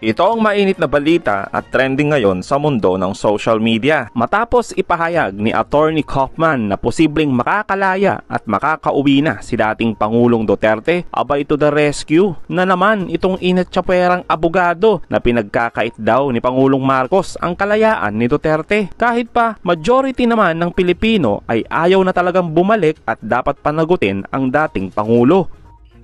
Ito ang mainit na balita at trending ngayon sa mundo ng social media. Matapos ipahayag ni Attorney Kaufman na posibleng makakalaya at makakauwi na si dating Pangulong Duterte, abay to the rescue na naman itong inatsapwerang abogado na pinagkakait daw ni Pangulong Marcos ang kalayaan ni Duterte. Kahit pa majority naman ng Pilipino ay ayaw na talagang bumalik at dapat panagutin ang dating Pangulo.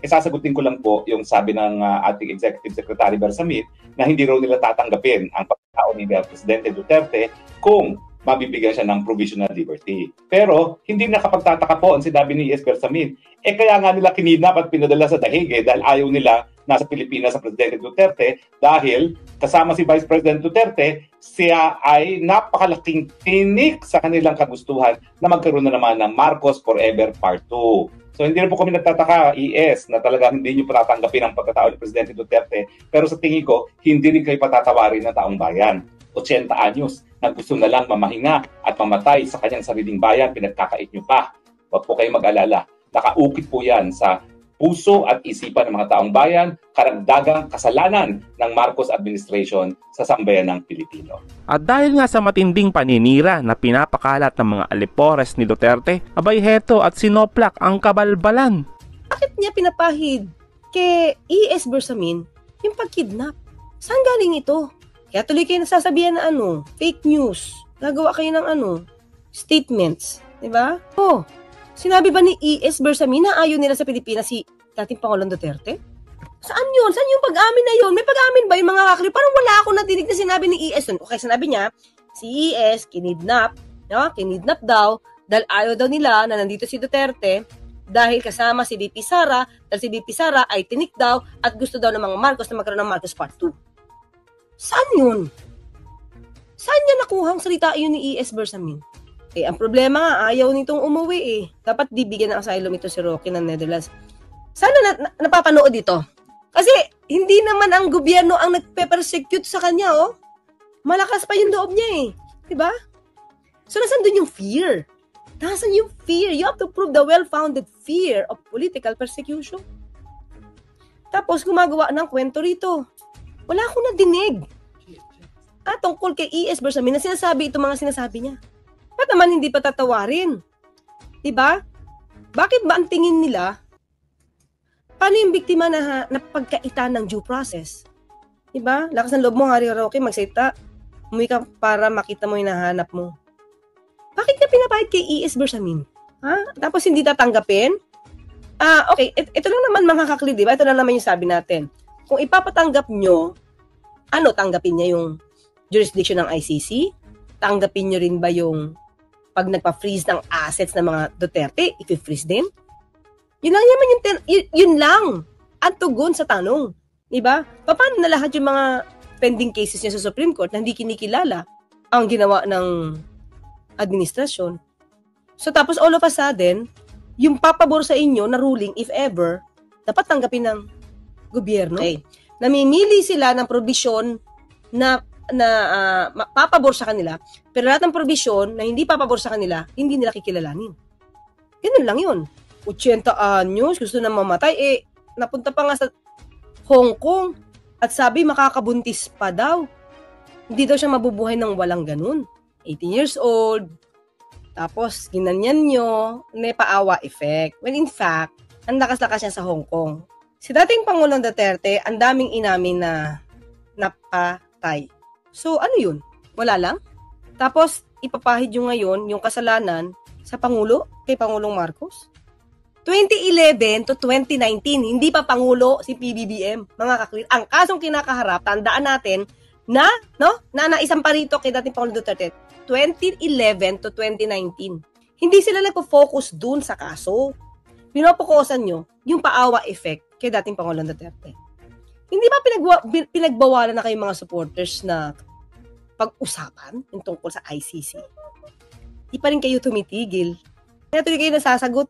Sasagutin ko lang po yung sabi ng ating Executive Secretary Bersamin na hindi raw nila tatanggapin ang pagkatao ni Presidente Duterte kung mabibigyan siya ng provisional liberty. Pero hindi nakapagtataka po ang sinabi ni E.S. Bersamin. Kaya nga nila kinidnap at pinadala sa dahig dahil ayaw nila nasa Pilipinas sa Presidente Duterte dahil kasama si Vice President Duterte, siya ay napakalaking tinik sa kanilang kagustuhan na magkaroon na naman ng Marcos Forever Part 2. So hindi rin po kami nagtataka, ES, na talaga hindi nyo patatanggapin ang pagkatao ni Presidente Duterte. Pero sa tingin ko, hindi rin kayo patatawarin ng taong bayan. 80 anyos na gusto na lang mamahinga at mamatay sa kanyang sariling bayan, pinagkakait nyo pa. Huwag po kayo mag-alala. Nakaukit po yan sa puso at isipan ng mga taong bayan, karagdagang kasalanan ng Marcos administration sa sambayan ng Pilipino. At dahil nga sa matinding paninira na pinapakalat ng mga alipores ni Duterte, abay heto at sinoplak ang kabalbalan. Bakit niya pinapahid kay E.S. Bersamin yung pagkidnap? Saan galing ito? Kaya tuloy kayo nasasabihan na fake news. Gagawa kayo ng statements. Diba? Sinabi ba ni E.S. Bersamin na ayaw nila sa Pilipinas si dating Pangulong Duterte? Saan yun? Saan yung pag-amin na yun? May pag-amin ba yung mga kakli? Parang wala akong nadinig na sinabi ni E.S. Okay, sinabi niya, si E.S. kinidnap daw dahil ayaw daw nila na nandito si Duterte dahil kasama si VP Sara, dahil si VP Sara ay tinik daw at gusto daw ng mga Marcos na magkaroon ng Marcos Part 2. Saan yun? Saan niya nakuha ang salita yun ni E.S. Bersamin? Ang problema nga, ayaw nitong umuwi Dapat bibigyan ng asylum ito si Roque ng Netherlands. Sana napapanood ito. Kasi hindi naman ang gobyerno ang nagpe-persecute sa kanya, Malakas pa yung loob niya Diba? So, nasan dun yung fear? Nasan yung fear? You have to prove the well-founded fear of political persecution. Tapos, gumagawa ng kwento rito. Wala akong nadinig. Tungkol kay E.S. Bersamin na sinasabi itong mga sinasabi niya. Ba't naman hindi pa tatawarin? Diba? Bakit ba ang tingin nila, paano yung biktima na pagkaitan ng due process? Diba? Lakas ng loob mo, Harry Roque, magsalita. Umuwi ka para makita mo yung nahanap mo. Bakit ka pinapahid kay E.S. Bersamin? Tapos hindi tatanggapin? Okay. Ito lang naman mga kakli, diba? Ito lang naman yung sabi natin. Kung ipapatanggap nyo, tanggapin niya yung jurisdiction ng ICC? Tanggapin nyo rin ba yung pag nagpa-freeze ng assets ng mga Duterte, i-freeze din? Yun lang naman yun lang ang tugon sa tanong. Diba? Paano na lahat yung mga pending cases niya sa Supreme Court na hindi kinikilala ang ginawa ng administrasyon? So tapos all of a sudden, yung papabor sa inyo na ruling, if ever, dapat tanggapin ng gobyerno. Namimili sila ng probisyon na papabor sa kanila, pero lahat ng probisyon na hindi papabor sa kanila, hindi nila kikilalanin. Ganun lang yun. 80 anyos, gusto na mamatay, napunta pa nga sa Hong Kong at sabi makakabuntis pa daw. Hindi daw siya mabubuhay ng walang ganun. 18 years old, tapos ginanyan nyo, may paawa effect. When in fact, ang lakas-lakas niya sa Hong Kong. Si dating Pangulong Duterte, ang daming inamin na napatay. So, ano yun? Wala lang? Tapos, ipapahid nyo ngayon yung kasalanan sa Pangulo, kay Pangulong Marcos? 2011 to 2019, hindi pa Pangulo si PBBM. Mga kaklit, ang kasong kinakaharap, tandaan natin na isang parito kay dating Pangulong Duterte, 2011 to 2019. Hindi sila nagpo-focus dun sa kaso. Pinopokusan nyo yung paawa effect kay dating Pangulong Duterte. Hindi ba pinagbawalan na kayong mga supporters na pag-usapan yung tungkol sa ICC? Di pa rin kayo tumitigil. Kaya tuloy kayo nasasagot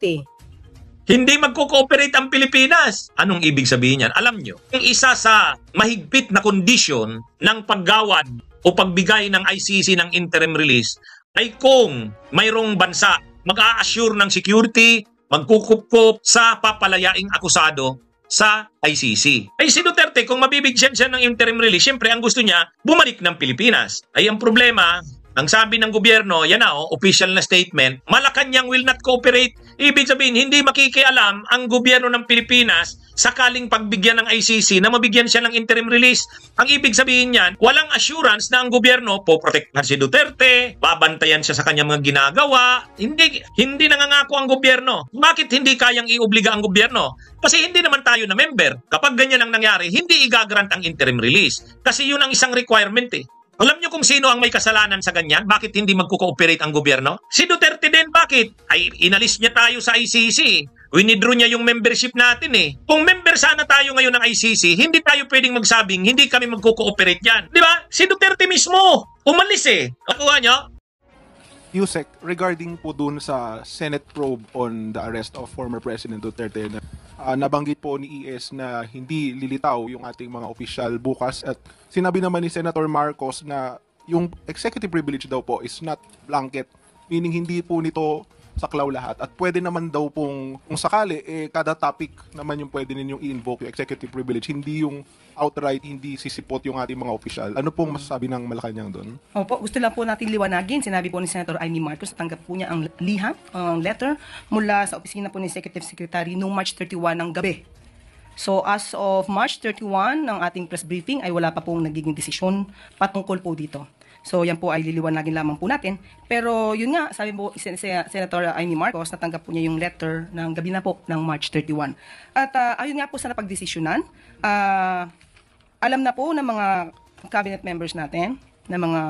Hindi magko-cooperate ang Pilipinas. Anong ibig sabihin yan? Alam nyo, yung isa sa mahigpit na kondisyon ng paggawad o pagbigay ng ICC ng interim release ay kung mayroong bansa mag-a-assure ng security, magkukup sa papalayaing akusado sa ICC. Ay si Duterte, kung mabibigyan siya ng interim release, siyempre ang gusto niya, bumalik ng Pilipinas. Ay ang problema, ang sabi ng gobyerno, yan na official na statement, Malacanang will not cooperate. Ibig sabihin, hindi makikialam ang gobyerno ng Pilipinas sakaling pagbigyan ng ICC na mabigyan siya ng interim release. Ang ibig sabihin niyan, walang assurance na ang gobyerno poprotektahan si Duterte, babantayan siya sa kanyang mga ginagawa. Hindi nangangako ang gobyerno. Bakit hindi kayang iobliga ang gobyerno? Kasi hindi naman tayo na member. Kapag ganyan ang nangyari, hindi igagrant ang interim release. Kasi yun ang isang requirement eh. Alam niyo kung sino ang may kasalanan sa ganyan? Bakit hindi magko-cooperate ang gobyerno? Si Duterte din, bakit? Ay, inalis niya tayo sa ICC. Winidraw niya yung membership natin eh. Kung member sana tayo ngayon ng ICC, hindi tayo pwedeng magsabing hindi kami magko-cooperate yan. Di ba? Si Duterte mismo, umalis eh. Nakuha niyo? Yusek, regarding po dun sa Senate probe on the arrest of former President Duterte, nabanggit po ni ES na hindi lilitaw yung ating mga opisyal bukas at sinabi naman ni Senator Marcos na yung executive privilege daw po is not blanket, meaning hindi po nito saklaw lahat at pwede naman daw pong kung sakali kada topic naman yung pwede ninyong i-invoke yung executive privilege, hindi yung outright hindi sisipot yung ating mga opisyal. Ano pong masasabi ng Malacanang doon? Opo, gusto lang po natin liwanagin. Sinabi po ni Senator Amy Marcos, tanggap po niya ang liham, ang letter mula sa opisina po ni Executive Secretary noong March 31 ng gabi. So as of March 31 ng ating press briefing ay wala pa pong nagiging desisyon patungkol po dito. So yan po ay liliwanagin lamang po natin. Pero yun nga, sabi po Senator Amy Marcos, natanggap po niya yung letter ng gabi na po ng March 31. At ayun nga po sa napagdesisyonan, alam na po ng mga cabinet members natin, ng mga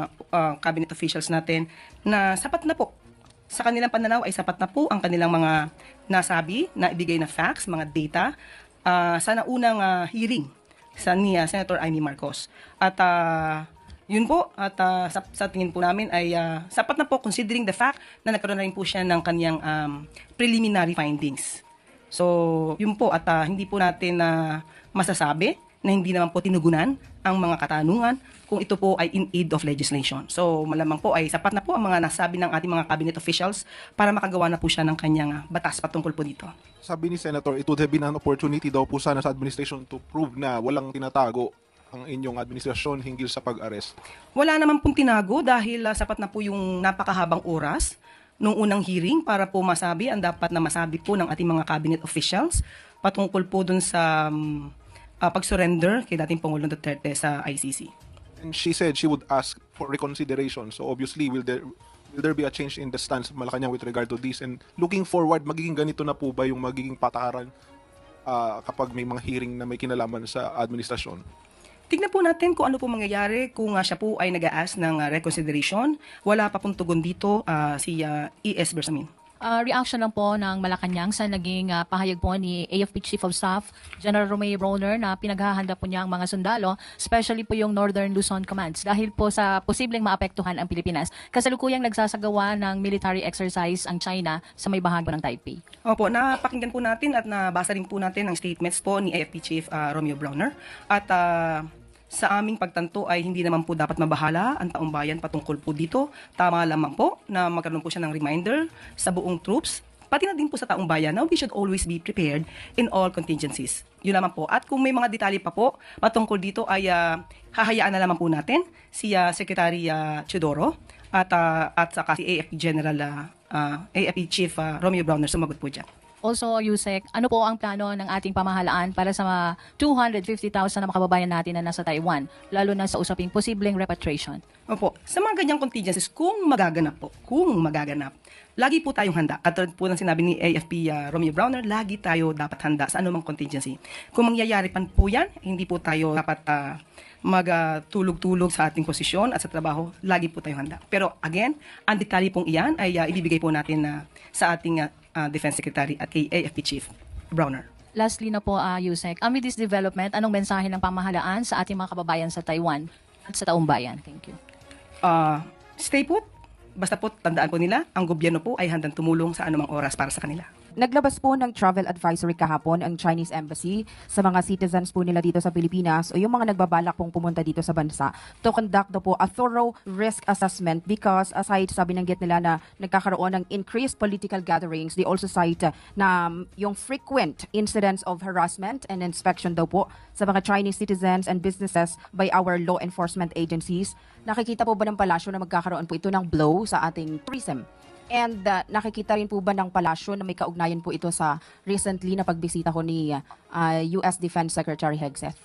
cabinet officials natin, na sapat na po. Sa kanilang pananaw ay sapat na po ang kanilang mga nasabi, na ibigay na facts, mga data, sa naunang hearing sa ni Senator Amy Marcos. At yun po, at sa tingin po namin ay sapat na po considering the fact na nagkaroon na rin po siya ng kanyang preliminary findings. So, yun po, at hindi po natin masasabi na hindi naman po tinugunan ang mga katanungan kung ito po ay in aid of legislation. So, malamang po ay sapat na po ang mga nasabi ng ating mga cabinet officials para makagawa na po siya ng kanyang batas patungkol po dito. Sabi ni Senator, it would have been an opportunity daw po sana sa administration to prove na walang tinatago ang inyong administrasyon hinggil sa pag-arrest. Wala naman pong tinago dahil sapat na po yung napakahabang oras nung unang hearing para po masabi ang dapat na masabi po ng ating mga cabinet officials patungkol po dun sa pag-surrender kay dating Pangulong Duterte sa ICC. And she said she would ask for reconsideration. So obviously, will there be a change in the stance of Malacanang with regard to this? And looking forward, magiging ganito na po ba yung magiging patakaran kapag may mga hearing na may kinalaman sa administrasyon? Tignan po natin kung ano po mangyayari kung siya po ay nag-a-ask ng reconsideration. Wala pa pong tugon dito si ES Bersamin. Reaction lang po ng Malacanang sa naging pahayag po ni AFP Chief of Staff, General Romeo Brawner, na pinaghahanda po niya ang mga sundalo, especially po yung Northern Luzon Commands, dahil po sa posibleng maapektuhan ang Pilipinas. Kasalukuyang nagsasagawa ng military exercise ang China sa may bahagi ng Taipei. Opo, napakinggan po natin at nabasa rin po natin ang statements po ni AFP Chief Romeo Brawner. At sa aming pagtanto ay hindi naman po dapat mabahala ang taong bayan patungkol po dito. Tama lamang po na magkaroon po siya ng reminder sa buong troops, pati na din po sa taong bayan, na we should always be prepared in all contingencies. Yun lamang po. At kung may mga detalye pa po patungkol dito ay hahayaan na lamang po natin si Secretary Chudoro at saka si AFP General AFP Chief Romeo Brawner sumagot po dyan. Also, Yusek, ano po ang plano ng ating pamahalaan para sa mga 250,000 na makababayan natin na nasa Taiwan, lalo na sa usaping posibleng repatriation? Opo, sa mga ganyang contingencies, kung magaganap, lagi po tayong handa. Katulad po ng sinabi ni AFP Romeo Brawner, lagi tayo dapat handa sa anumang contingency. Kung mangyayari pan po yan, hindi po tayo dapat magtulog-tulog sa ating posisyon at sa trabaho, lagi po tayong handa. Pero again, ang detalye pong iyan ay ibibigay po natin sa ating Defense Secretary at kay AFP Chief Brawner. Lastly na po, Yusek, amid this development, anong mensahe ng pamahalaan sa ating mga kababayan sa Taiwan at sa taong bayan? Thank you. Stay put. Basta po, tandaan po nila, ang gobyerno po ay handang tumulong sa anumang oras para sa kanila. Naglabas po ng travel advisory kahapon ang Chinese Embassy sa mga citizens po nila dito sa Pilipinas o yung mga nagbabalak pong pumunta dito sa bansa to conduct po a thorough risk assessment because aside sa binanggit nila na nagkakaroon ng increased political gatherings, they also cite na yung frequent incidents of harassment and inspection daw po sa mga Chinese citizens and businesses by our law enforcement agencies. Nakikita po ba ng palasyo na magkakaroon po ito ng blow sa ating tourism? And nakikita rin po ba ng palasyo na may kaugnayan po ito sa recently na pagbisita ko ni US Defense Secretary Hegseth?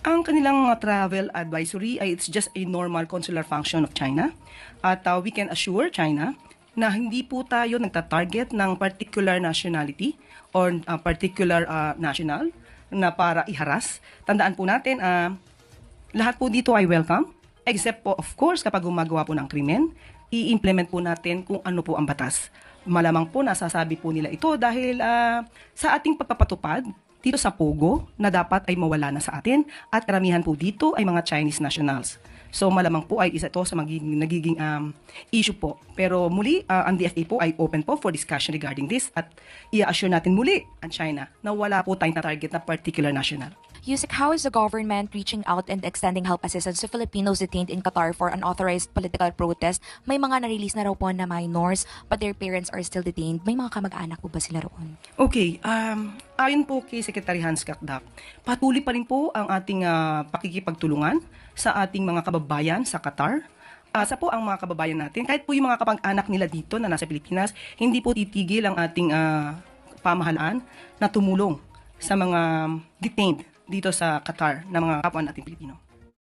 Ang kanilang travel advisory ay it's just a normal consular function of China. At we can assure China na hindi po tayo nagtatarget ng particular nationality or particular national na para iharas. Tandaan po natin, lahat po dito ay welcome, except po of course kapag gumagawa po ng krimen, i-implement po natin kung ano po ang batas. Malamang po nasasabi po nila ito dahil sa ating pagpapatupad dito sa Pogo na dapat ay mawala na sa atin at karamihan po dito ay mga Chinese nationals. So malamang po ay isa ito sa nagiging issue po. Pero muli, ang DFA po ay open po for discussion regarding this at i-assure natin muli ang China na wala po tayong target na particular national. Yusek, how is the government reaching out and extending help assistance to Filipinos detained in Qatar for unauthorized political protest? May mga na-release na raw po na minors but their parents are still detained. May mga kamag-anak po ba sila roon? Okay, ayon po kay Secretary Hans Kakdak, patuloy pa rin po ang ating pakikipagtulungan sa ating mga kababayan sa Qatar. Asa po ang mga kababayan natin, kahit po yung mga kapag-anak nila dito na nasa Pilipinas, hindi po titigil ang ating pamahalaan na tumulong sa mga detained dito sa Qatar na mga kapwa nating Pilipino.